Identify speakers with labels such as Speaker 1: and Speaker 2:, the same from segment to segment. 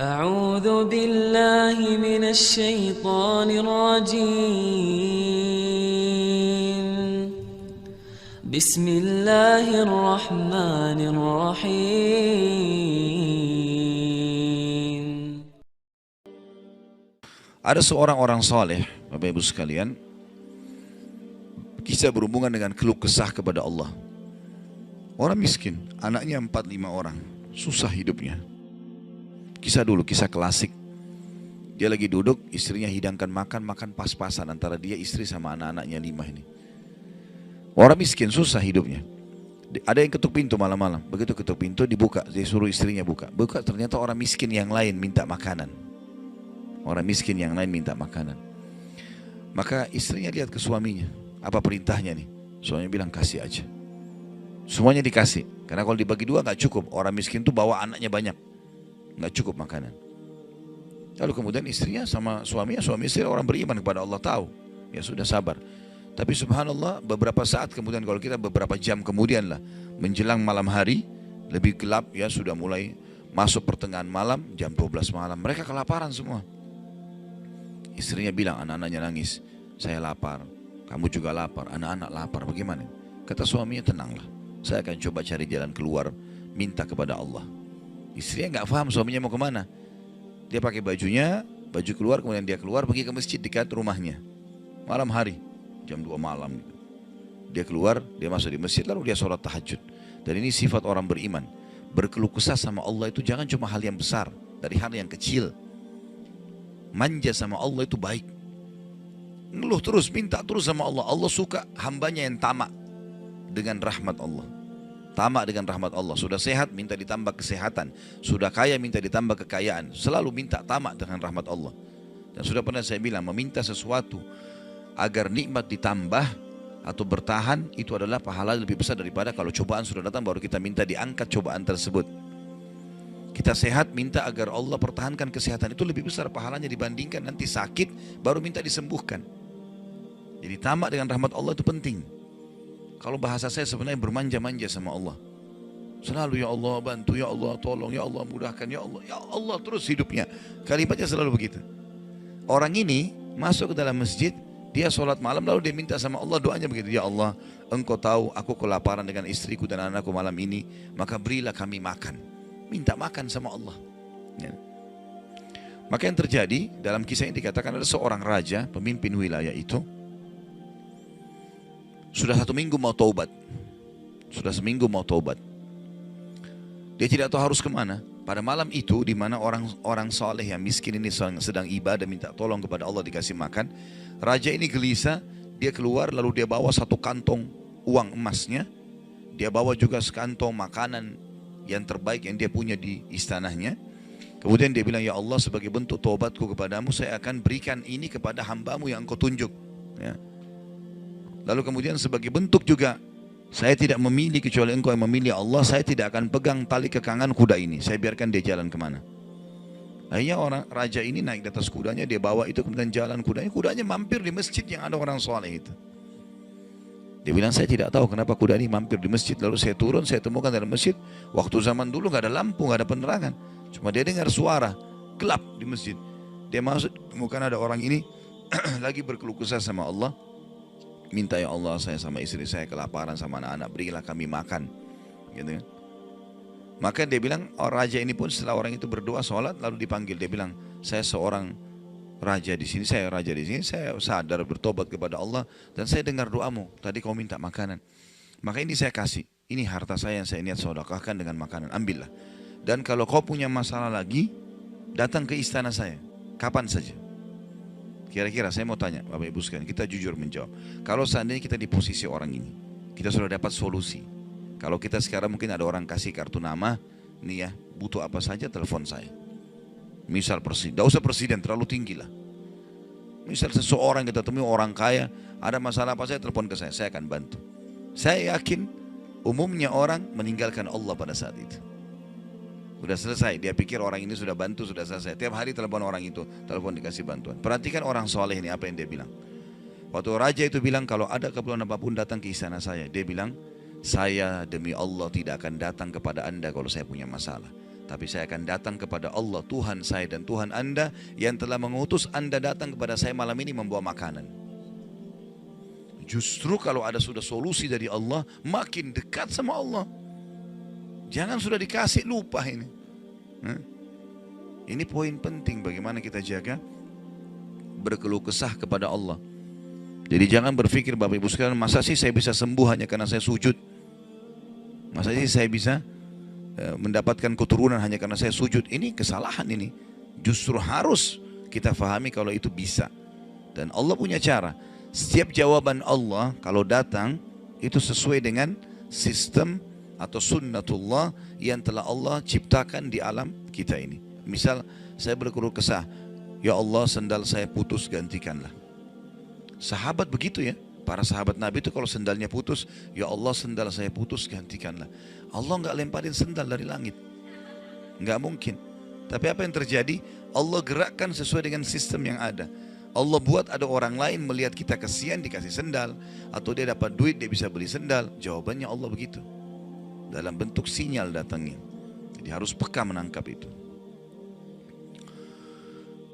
Speaker 1: أعوذ بالله من الشيطان الرجيم بسم الله الرحمن الرحيم.
Speaker 2: Ada seorang orang soleh, Bapak Ibu sekalian, kisah berhubungan dengan keluh kesah kepada Allah. Orang miskin, anaknya 4-5 orang, susah hidupnya. Kisah dulu, kisah klasik. Dia lagi duduk, istrinya hidangkan makan pas-pasan antara dia, istri sama anak-anaknya 5 ini. Orang miskin, susah hidupnya. Ada yang ketuk pintu malam-malam, begitu ketuk pintu dibuka, dia suruh istrinya buka. Buka, ternyata orang miskin yang lain minta makanan. Orang miskin yang lain minta makanan. Maka istrinya lihat ke suaminya, apa perintahnya nih? Suaminya bilang kasih aja. Semuanya dikasih, karena kalau dibagi dua gak cukup. Orang miskin tuh bawa anaknya banyak, gak cukup makanan. Lalu kemudian istrinya sama suami istri orang beriman kepada Allah, tahu. Ya sudah, sabar. Tapi subhanallah, beberapa saat kemudian, kalau kita beberapa jam kemudian lah, menjelang malam hari, lebih gelap ya, sudah mulai masuk pertengahan malam, jam 12 malam, mereka kelaparan semua. Istrinya bilang, anak-anaknya nangis, saya lapar, kamu juga lapar, anak-anak lapar, bagaimana? Kata suaminya, tenanglah, saya akan coba cari jalan keluar, minta kepada Allah. Istrinya gak paham suaminya mau kemana. Dia pakai bajunya, baju keluar, kemudian dia keluar pergi ke masjid dekat rumahnya. Malam hari, jam 2 malam. Dia keluar, dia masuk di masjid, lalu dia sholat tahajud. Dan ini sifat orang beriman. Berkeluh kesah sama Allah itu jangan cuma hal yang besar, dari hal yang kecil. Manja sama Allah itu baik. Ngeluh terus, minta terus sama Allah. Allah suka hambanya yang tamak dengan rahmat Allah. Tamak dengan rahmat Allah. Sudah sehat, minta ditambah kesehatan. Sudah kaya, minta ditambah kekayaan. Selalu minta tamak dengan rahmat Allah. Dan sudah pernah saya bilang, meminta sesuatu agar nikmat ditambah atau bertahan, itu adalah pahala lebih besar daripada kalau cobaan sudah datang baru kita minta diangkat cobaan tersebut. Kita sehat, minta agar Allah pertahankan kesehatan, itu lebih besar pahalanya dibandingkan nanti sakit baru minta disembuhkan. Jadi tamak dengan rahmat Allah itu penting. Kalau bahasa saya sebenarnya bermanja-manja sama Allah. Selalu ya Allah bantu, ya Allah tolong, ya Allah mudahkan, ya Allah terus hidupnya. Kalimatnya selalu begitu. Orang ini masuk ke dalam masjid, dia sholat malam lalu dia minta sama Allah, doanya begitu. Ya Allah, engkau tahu aku kelaparan dengan istriku dan anakku malam ini, maka berilah kami makan. Minta makan sama Allah. Ya. Maka yang terjadi dalam kisah ini dikatakan ada seorang raja, pemimpin wilayah itu, sudah 1 minggu mau taubat. Sudah seminggu mau taubat. Dia tidak tahu harus kemana. Pada malam itu, di mana orang soleh yang miskin ini sedang ibadah, minta tolong kepada Allah dikasih makan. Raja ini gelisah, dia keluar lalu dia bawa 1 kantong uang emasnya. Dia bawa juga sekantong makanan yang terbaik yang dia punya di istananya. Kemudian dia bilang, ya Allah, sebagai bentuk taubatku kepadamu, saya akan berikan ini kepada hambamu yang engkau tunjuk. Ya. Lalu kemudian sebagai bentuk juga, saya tidak memilih kecuali engkau yang memilih, Allah, saya tidak akan pegang tali kekangan kuda ini, saya biarkan dia jalan kemana. Akhirnya orang raja ini naik di atas kudanya, dia bawa itu kemudian jalan kudanya mampir di masjid yang ada orang soleh itu. Dia bilang, saya tidak tahu kenapa kuda ini mampir di masjid. Lalu saya turun, saya temukan dalam masjid, waktu zaman dulu gak ada lampu, gak ada penerangan, cuma dia dengar suara gelap di masjid. Dia masuk, temukan ada orang ini lagi berkeluh kesah sama Allah. Minta, ya Allah, saya sama istri saya kelaparan sama anak-anak, berilah kami makan, gitu kan. Maka dia bilang, raja ini pun setelah orang itu berdoa sholat lalu dipanggil, dia bilang, saya seorang raja di sini, saya raja di sini, saya sadar bertobat kepada Allah dan saya dengar doamu, tadi kau minta makanan, maka ini saya kasih, ini harta saya yang saya niat sedekahkan dengan makanan, ambillah. Dan kalau kau punya masalah lagi, datang ke istana saya, kapan saja. Kira-kira saya mau tanya Bapak Ibu sekalian, kita jujur menjawab. Kalau seandainya kita di posisi orang ini, kita sudah dapat solusi. Kalau kita sekarang mungkin ada orang kasih kartu nama, nih ya, butuh apa saja telepon saya. Misal presiden, tidak usah presiden, terlalu tinggi lah. Misal seseorang kita temui orang kaya, ada masalah apa saya telepon ke saya akan bantu. Saya yakin umumnya orang meninggalkan Allah pada saat itu. Sudah selesai, dia pikir orang ini sudah bantu, sudah selesai. Tiap hari telepon orang itu, telepon dikasih bantuan. Perhatikan orang soleh ini apa yang dia bilang. Waktu raja itu bilang, kalau ada keperluan apapun datang ke istana saya. Dia bilang, saya demi Allah tidak akan datang kepada anda kalau saya punya masalah. Tapi saya akan datang kepada Allah, Tuhan saya dan Tuhan Anda yang telah mengutus Anda datang kepada saya malam ini membawa makanan. Justru kalau ada sudah solusi dari Allah, makin dekat sama Allah. Jangan sudah dikasih lupa ini. Ini poin penting bagaimana kita jaga berkeluh kesah kepada Allah. Jadi jangan berpikir Bapak Ibu sekalian, masa sih saya bisa sembuh hanya karena saya sujud? Masa sih saya bisa mendapatkan keturunan hanya karena saya sujud? Ini kesalahan ini. Justru harus kita fahami kalau itu bisa. Dan Allah punya cara. Setiap jawaban Allah kalau datang itu sesuai dengan sistem atau sunnatullah yang telah Allah ciptakan di alam kita ini. Misal saya berkeluh kesah, ya Allah sendal saya putus, gantikanlah. Sahabat begitu ya. Para sahabat Nabi itu kalau sendalnya putus, ya Allah sendal saya putus, gantikanlah. Allah nggak lemparin sendal dari langit, nggak mungkin. Tapi apa yang terjadi? Allah gerakkan sesuai dengan sistem yang ada. Allah buat ada orang lain melihat kita kasihan dikasih sendal, atau dia dapat duit dia bisa beli sendal. Jawabannya Allah begitu, dalam bentuk sinyal datangnya. Jadi harus peka menangkap itu.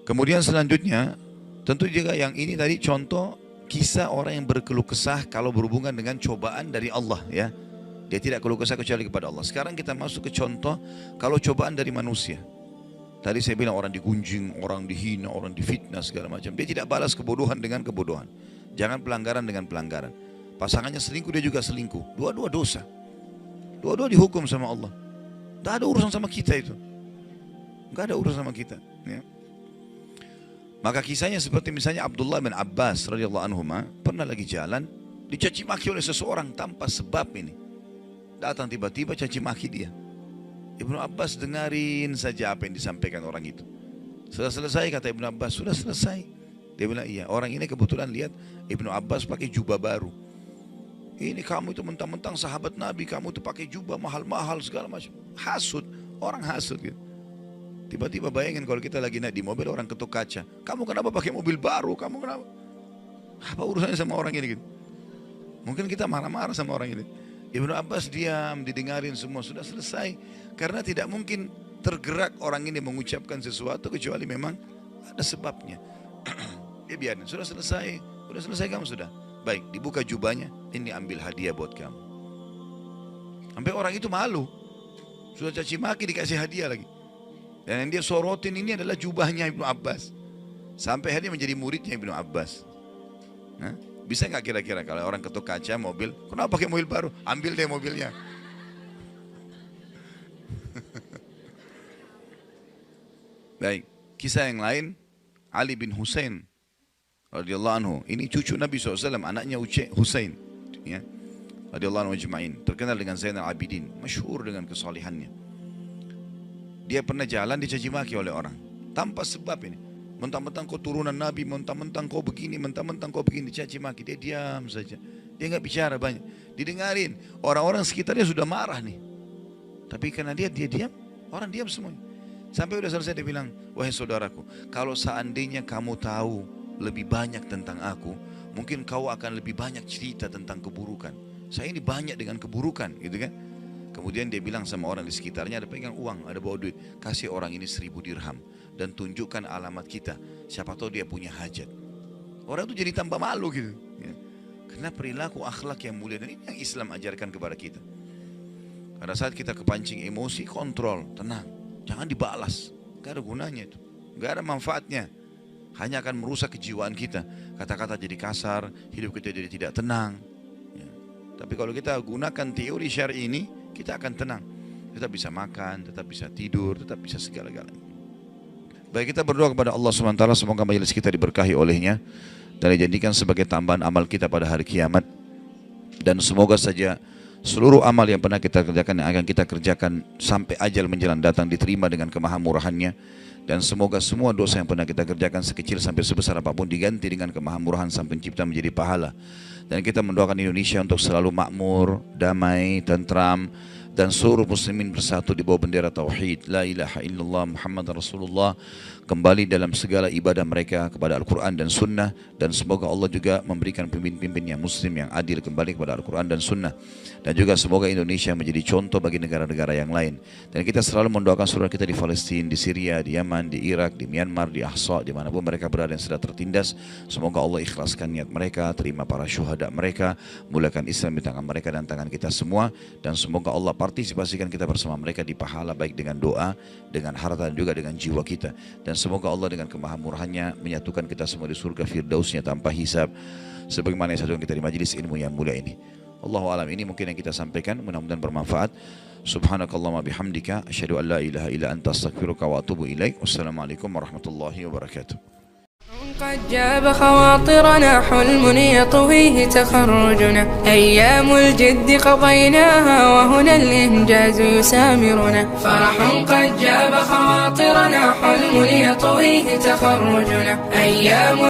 Speaker 2: Kemudian selanjutnya, tentu juga yang ini tadi contoh kisah orang yang berkeluh kesah kalau berhubungan dengan cobaan dari Allah ya. Dia tidak keluh kesah kecuali kepada Allah. Sekarang kita masuk ke contoh kalau cobaan dari manusia. Tadi saya bilang orang digunjing, orang dihina, orang difitnah segala macam. Dia tidak balas kebodohan dengan kebodohan. Jangan pelanggaran dengan pelanggaran. Pasangannya selingkuh, dia juga selingkuh. Dua-dua dosa. Dua-dua dihukum sama Allah. Tidak ada urusan sama kita itu. Tidak ada urusan sama kita. Ya. Maka kisahnya seperti misalnya Abdullah bin Abbas radhiyallahu anhuma pernah lagi jalan dicaci maki oleh seseorang tanpa sebab ini. Datang tiba-tiba caci maki dia. Ibnu Abbas dengarin saja apa yang disampaikan orang itu. Sudah selesai kata Ibnu Abbas, sudah selesai. Dia bilang iya, orang ini kebetulan lihat Ibnu Abbas pakai jubah baru. Ini kamu itu mentang-mentang sahabat Nabi, kamu itu pakai jubah mahal-mahal segala macam. Hasud, orang hasud gitu. Tiba-tiba bayangin kalau kita lagi naik di mobil orang ketuk kaca. Kamu kenapa pakai mobil baru? Kamu kenapa? Apa urusannya sama orang ini gitu? Mungkin kita marah-marah sama orang ini. Ibnu Abbas diam, didengarin semua, sudah selesai. Karena tidak mungkin tergerak orang ini mengucapkan sesuatu kecuali memang ada sebabnya. Ya biarin, sudah selesai kamu sudah. Baik, dibuka jubahnya, ini ambil hadiah buat kamu. Sampai orang itu malu. Sudah caci maki dikasih hadiah lagi. Dan yang dia sorotin ini adalah jubahnya Ibnu Abbas. Sampai akhirnya menjadi muridnya Ibnu Abbas. Nah, bisa nggak kira-kira kalau orang ketuk kaca mobil, kenapa pakai mobil baru? Ambil deh mobilnya. Baik, kisah yang lain, Ali bin Husain radhiyallahu anhu. Ini cucu Nabi SAW, anaknya Husain. Ya, radhiyallahu anhu ajma'in. Terkenal dengan Zainal Abidin, masyhur dengan kesalehannya. Dia pernah jalan dicaci maki oleh orang tanpa sebab ini. Mentang-mentang kau turunan Nabi, mentang-mentang kau begini, mentang-mentang kau begini, dicaci maki. Dia diam saja. Dia nggak bicara banyak. Didengarin. Orang-orang sekitarnya sudah marah nih. Tapi karena dia diam, orang diam semuanya. Sampai udah selesai dia bilang, wahai saudaraku, kalau seandainya kamu tahu lebih banyak tentang aku, mungkin kau akan lebih banyak cerita tentang keburukan. Saya ini banyak dengan keburukan, gitu kan? Kemudian dia bilang sama orang di sekitarnya, ada pegang uang, ada bawa duit, kasih orang ini 1000 dirham dan tunjukkan alamat kita. Siapa tahu dia punya hajat. Orang itu jadi tambah malu gitu. Ya. Karena perilaku akhlak yang mulia dan ini yang Islam ajarkan kepada kita. Pada saat kita kepancing emosi, kontrol, tenang, jangan dibalas. Gak ada gunanya itu, gak ada manfaatnya. Hanya akan merusak kejiwaan kita. Kata-kata jadi kasar, hidup kita jadi tidak tenang. Ya. Tapi kalau kita gunakan teori syar'i ini, kita akan tenang, tetap bisa makan, tetap bisa tidur, tetap bisa segala-galanya. Baik, kita berdoa kepada Allah SWT, semoga majelis kita diberkahi olehnya dan dijadikan sebagai tambahan amal kita pada hari kiamat. Dan semoga saja seluruh amal yang pernah kita kerjakan, yang akan kita kerjakan sampai ajal menjelang datang diterima dengan kemahamurahannya. Dan semoga semua dosa yang pernah kita kerjakan sekecil sampai sebesar apapun diganti dengan kemahamurahan Sang Pencipta menjadi pahala. Dan kita mendoakan Indonesia untuk selalu makmur, damai, tentram, dan seluruh muslimin bersatu di bawah bendera tauhid la ilaha illallah Muhammad Rasulullah, kembali dalam segala ibadah mereka kepada Al-Quran dan Sunnah, dan semoga Allah juga memberikan pemimpin-pemimpin yang muslim yang adil kembali kepada Al-Quran dan Sunnah, dan juga semoga Indonesia menjadi contoh bagi negara-negara yang lain. Dan kita selalu mendoakan saudara kita di Palestina, di Syria, di Yaman, di Irak, di Myanmar, di Ahsa, dimanapun mereka berada yang sedang tertindas. Semoga Allah ikhlaskan niat mereka, terima para syuhada mereka, mulakan Islam di tangan mereka dan tangan kita semua, dan semoga Allah partisipasikan kita bersama mereka di pahala, baik dengan doa, dengan harta, dan juga dengan jiwa kita. Dan semoga Allah dengan kemahamurahannya menyatukan kita semua di surga firdausnya tanpa hisab, sebagaimana yang satukan kita di majelis ilmu yang mulia ini. Allahu alam, ini mungkin yang kita sampaikan, mudah-mudahan bermanfaat. Subhanakallahumma bihamdika asyhadu an la ilaha illa anta astaghfiruka wa atubu ilaik. Wassalamualaikum warahmatullahi wabarakatuh.
Speaker 3: قد جاب خواطرنا حلم يطويه تخرجنا، أيام الجد قضيناها وهنا الإنجاز يسامرنا. فرح قد جاب خواطرنا حلم يطويه تخرجنا، أيام